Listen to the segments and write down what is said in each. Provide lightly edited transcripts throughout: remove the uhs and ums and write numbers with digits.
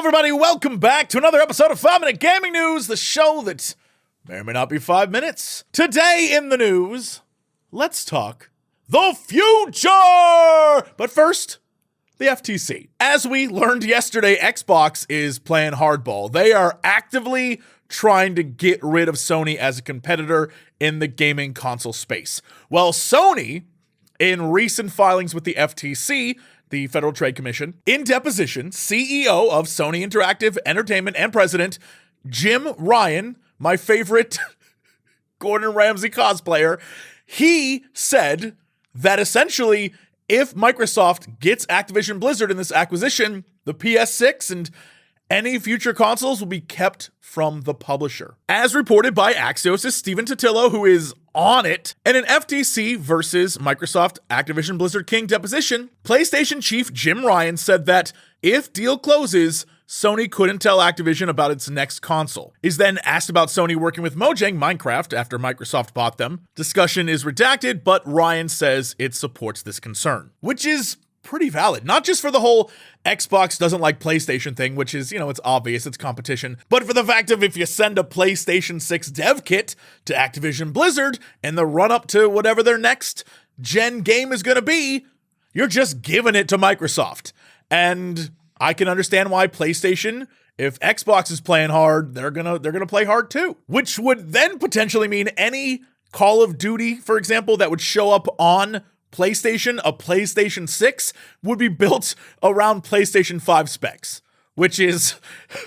everybody, welcome back to another episode of 5 Minute Gaming News, the show that may or may not be 5 minutes. Today in the news, let's talk the future! But first, the FTC. As we learned yesterday, Xbox is playing hardball. They are actively trying to get rid of Sony as a competitor in the gaming console space. Well, Sony, in recent filings with the FTC, the Federal Trade Commission, in deposition, CEO of Sony Interactive Entertainment and President Jim Ryan, my favorite Gordon Ramsay cosplayer, he said that essentially if Microsoft gets Activision Blizzard in this acquisition, the PS6 and any future consoles will be kept from the publisher. As reported by Axios' Stephen Totilo, who is on it, in an FTC versus Microsoft Activision Blizzard King deposition, PlayStation chief Jim Ryan said that if deal closes, Sony couldn't tell Activision about its next console. He's then asked about Sony working with Mojang Minecraft after Microsoft bought them. Discussion is redacted, but Ryan says it supports this concern, which is pretty valid. Not just for the whole Xbox doesn't like PlayStation thing, which is, it's obvious, it's competition, but for the fact of if you send a PlayStation 6 dev kit to Activision Blizzard in the run-up to whatever their next gen game is going to be, you're just giving it to Microsoft. And I can understand why PlayStation, if Xbox is playing hard, they're gonna play hard too. Which would then potentially mean any Call of Duty, for example, that would show up on PlayStation, a PlayStation 6, would be built around PlayStation 5 specs, which is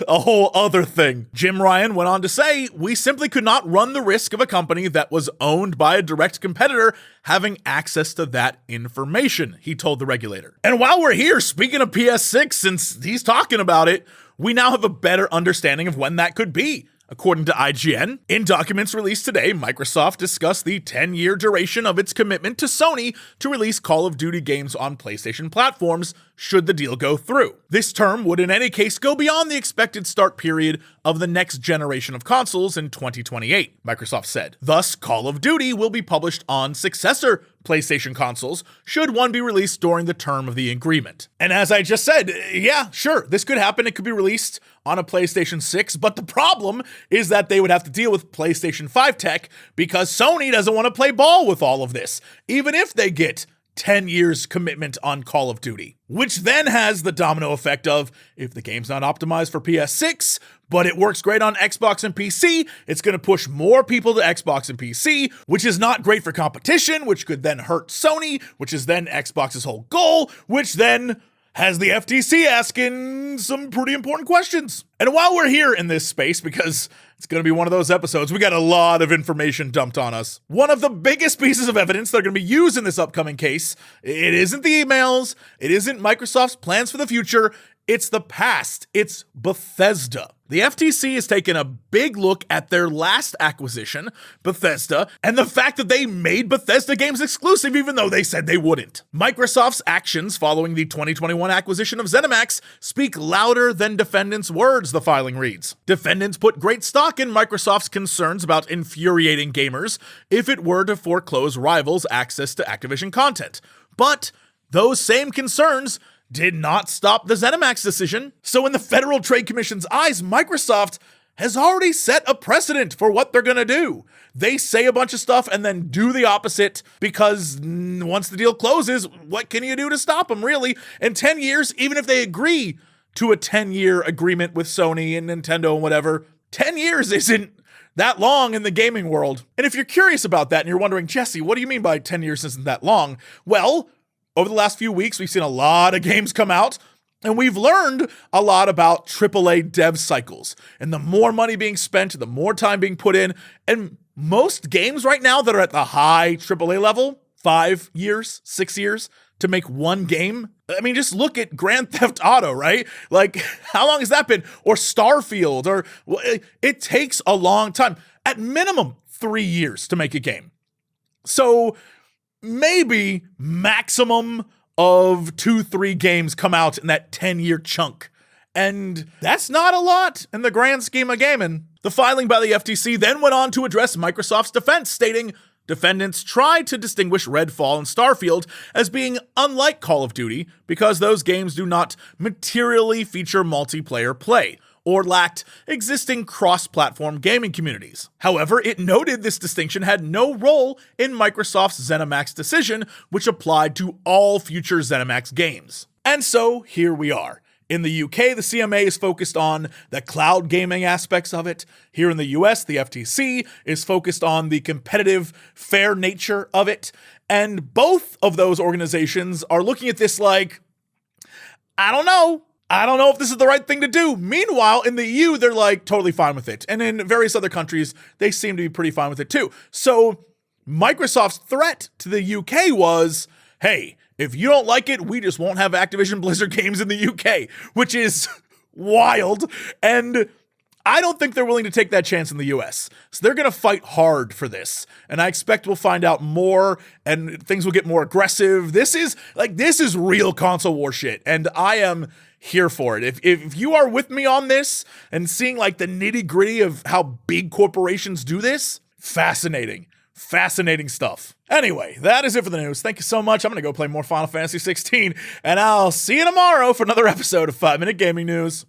a whole other thing. Jim Ryan went on to say, "We simply could not run the risk of a company that was owned by a direct competitor having access to that information," he told the regulator. And while we're here, speaking of PS6, since he's talking about it, we now have a better understanding of when that could be. According to IGN, in documents released today, Microsoft discussed the 10-year duration of its commitment to Sony to release Call of Duty games on PlayStation platforms should the deal go through. This term would in any case go beyond the expected start period of the next generation of consoles in 2028, Microsoft said. Thus, Call of Duty will be published on successor PlayStation consoles should one be released during the term of the agreement. And as I just said, yeah, sure, this could happen. It could be released on a PlayStation 6, but the problem is that they would have to deal with PlayStation 5 tech because Sony doesn't want to play ball with all of this, even if they get 10 years commitment on Call of Duty, which then has the domino effect of if the game's not optimized for PS6, but it works great on Xbox and PC, it's going to push more people to Xbox and PC, which is not great for competition, which could then hurt Sony, which is then Xbox's whole goal, which then has the FTC asking some pretty important questions. And while we're here in this space, because it's going to be one of those episodes, we got a lot of information dumped on us. One of the biggest pieces of evidence that are going to be used in this upcoming case, it isn't the emails, it isn't Microsoft's plans for the future, it's the past, it's Bethesda. The FTC has taken a big look at their last acquisition, Bethesda, and the fact that they made Bethesda games exclusive even though they said they wouldn't. Microsoft's actions following the 2021 acquisition of ZeniMax speak louder than defendants' words, the filing reads. Defendants put great stock in Microsoft's concerns about infuriating gamers if it were to foreclose rivals' access to Activision content. But those same concerns did not stop the ZeniMax decision. So in the Federal Trade Commission's eyes, Microsoft has already set a precedent for what they're gonna do. They say a bunch of stuff and then do the opposite because once the deal closes, what can you do to stop them, really? In 10 years, even if they agree to a 10-year agreement with Sony and Nintendo and whatever, 10 years isn't that long in the gaming world. And if you're curious about that and you're wondering, Jesse, what do you mean by 10 years isn't that long? Well, over the last few weeks, we've seen a lot of games come out, and we've learned a lot about AAA dev cycles. And the more money being spent, the more time being put in. And most games right now that are at the high AAA level, 5 years, 6 years to make one game. I mean, just look at Grand Theft Auto, right? Like, how long has that been? Or Starfield, or it takes a long time. At minimum, 3 years to make a game. So maybe maximum of 2-3 games come out in that 10-year chunk. And that's not a lot in the grand scheme of gaming. The filing by the FTC then went on to address Microsoft's defense, stating, Defendants tried to distinguish Redfall and Starfield as being unlike Call of Duty because those games do not materially feature multiplayer play or lacked existing cross-platform gaming communities. However, it noted this distinction had no role in Microsoft's ZeniMax decision, which applied to all future ZeniMax games. And so, here we are. In the UK, the CMA is focused on the cloud gaming aspects of it. Here in the US, the FTC is focused on the competitive, fair nature of it. And both of those organizations are looking at this like, I don't know if this is the right thing to do. Meanwhile, in the EU, they're like totally fine with it. And in various other countries, they seem to be pretty fine with it too. So Microsoft's threat to the UK was, hey, if you don't like it, we just won't have Activision Blizzard games in the UK, which is wild. And I don't think they're willing to take that chance in the US. So they're going to fight hard for this. And I expect we'll find out more and things will get more aggressive. This is real console war shit. And I am here for it. If you are with me on this and seeing like the nitty gritty of how big corporations do this, fascinating stuff. Anyway, that is it for the news. Thank you so much. I'm going to go play more Final Fantasy 16, and I'll see you tomorrow for another episode of 5 Minute Gaming News.